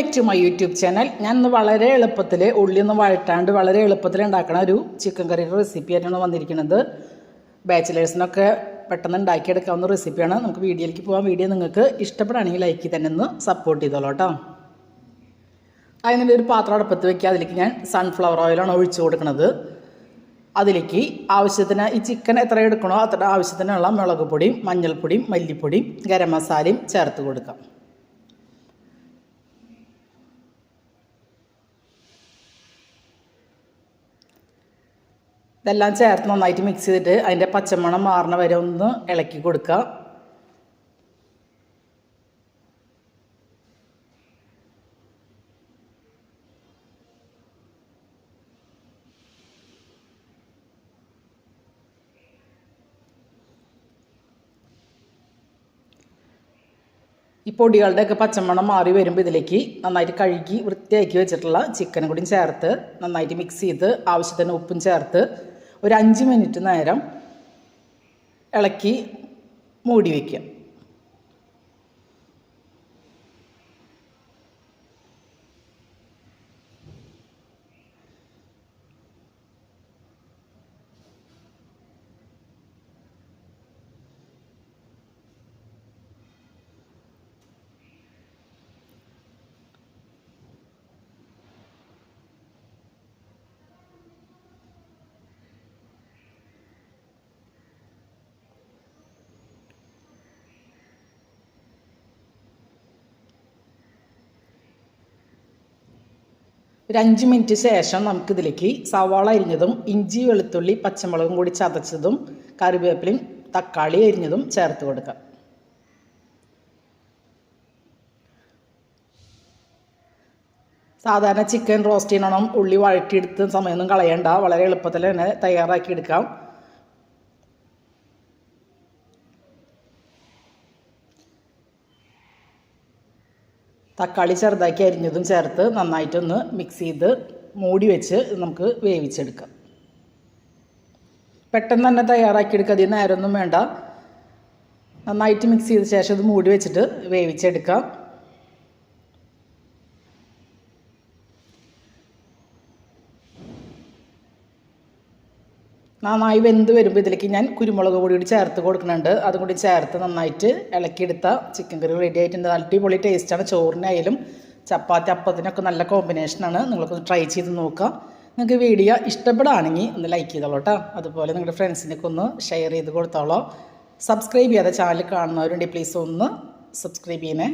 Back to my YouTube channel. ഞാൻ ഇന്ന് വളരെ എളുപ്പത്തിൽ ഉള്ളിയൊന്നും വഴറ്റാണ്ട് വളരെ എളുപ്പത്തിൽ ഉണ്ടാക്കുന്ന ഒരു ചിക്കൻ കറിയുടെ റെസിപ്പി ആയിട്ടാണ് വന്നിരിക്കുന്നത്. ബാച്ചിലേഴ്സിനൊക്കെ പെട്ടെന്ന് ഉണ്ടാക്കിയെടുക്കാവുന്ന റെസിപ്പിയാണ്. നമുക്ക് വീഡിയോയിലേക്ക് പോകാം. വീഡിയോ നിങ്ങൾക്ക് ഇഷ്ടപ്പെടുകയാണെങ്കിൽ ലൈക്ക് തന്നെ ഒന്ന് സപ്പോർട്ട് ചെയ്തോളൂ കേട്ടോ. അതിനുള്ള ഒരു പാത്രം അടുപ്പത്ത് വയ്ക്കുക. അതിലേക്ക് ഞാൻ സൺഫ്ലവർ ഓയിലാണ് ഒഴിച്ചു കൊടുക്കുന്നത്. അതിലേക്ക് ആവശ്യത്തിന് ഈ ചിക്കൻ എത്ര എടുക്കണോ അത്ര ആവശ്യത്തിനുള്ള മുളക് പൊടിയും മഞ്ഞൾപ്പൊടിയും മല്ലിപ്പൊടിയും ഗരം മസാലയും ചേർത്ത് കൊടുക്കാം. ഇതെല്ലാം ചേർത്ത് നന്നായിട്ട് മിക്സ് ചെയ്തിട്ട് അതിൻ്റെ പച്ചമണം മാറണ വരെ ഒന്ന് ഇളക്കി കൊടുക്കുക. ഈ പൊടികളുടെയൊക്കെ പച്ചമണം മാറി വരുമ്പോൾ ഇതിലേക്ക് നന്നായിട്ട് കഴുകി വൃത്തിയാക്കി വെച്ചിട്ടുള്ള ചിക്കനും കൂടി ചേർത്ത് നന്നായിട്ട് മിക്സ് ചെയ്ത് ആവശ്യത്തിന് ഉപ്പും ചേർത്ത് ഒരു 5 മിനിറ്റ് നേരം ഇളക്കി മൂടി വയ്ക്കുക. ഒരു 5 മിനിറ്റ് ശേഷം നമുക്കിതിലേക്ക് സവാള അരിഞ്ഞതും ഇഞ്ചി വെളുത്തുള്ളി പച്ചമുളകും കൂടി ചതച്ചതും കറിവേപ്പിലയും തക്കാളി അരിഞ്ഞതും ചേർത്ത് കൊടുക്കാം. സാധാരണ ചിക്കൻ റോസ്റ്റ് ചെയ്യണം ഉള്ളി വഴറ്റിയെടുത്ത് സമയമൊന്നും കളയണ്ട, വളരെ എളുപ്പത്തിൽ തന്നെ തയ്യാറാക്കിയെടുക്കാം. തക്കാളി ചെറുതാക്കി അരിഞ്ഞതും ചേർത്ത് നന്നായിട്ടൊന്ന് മിക്സ് ചെയ്ത് മൂടി വെച്ച് നമുക്ക് വേവിച്ചെടുക്കാം. പെട്ടെന്ന് തന്നെ തയ്യാറാക്കിയെടുക്കുക, അധികം നേരമൊന്നും വേണ്ട. നന്നായിട്ട് മിക്സ് ചെയ്ത ശേഷം ഇത് മൂടി വെച്ചിട്ട് വേവിച്ചെടുക്കാം. നന്നായി വെന്ത് വരുമ്പോൾ ഇതിലേക്ക് ഞാൻ കുരുമുളക് പൊടി കൂടി ചേർത്ത് കൊടുക്കുന്നുണ്ട്. അതും കൂടി ചേർത്ത് നന്നായിട്ട് ഇളക്കിയെടുത്ത ചിക്കൻ കറി റെഡി ആയിട്ടുണ്ട്. അടിപൊളി ടേസ്റ്റാണ്. ചോറിനായാലും ചപ്പാത്തി അപ്പത്തിനൊക്കെ നല്ല കോമ്പിനേഷനാണ്. നിങ്ങളൊക്കെ ട്രൈ ചെയ്ത് നോക്കുക. നിങ്ങൾക്ക് വീഡിയോ ഇഷ്ടപ്പെടുകയാണെങ്കിൽ ഒന്ന് ലൈക്ക് ചെയ്തോളൂ കേട്ടോ. അതുപോലെ നിങ്ങളുടെ ഫ്രണ്ട്സിനൊക്കെ ഒന്ന് ഷെയർ ചെയ്ത് കൊടുത്തോളൂ. സബ്സ്ക്രൈബ് ചെയ്യാതെ ചാനൽ കാണുന്നവരുണ്ടെങ്കിൽ പ്ലീസ് ഒന്ന് സബ്സ്ക്രൈബ് ചെയ്യണേ.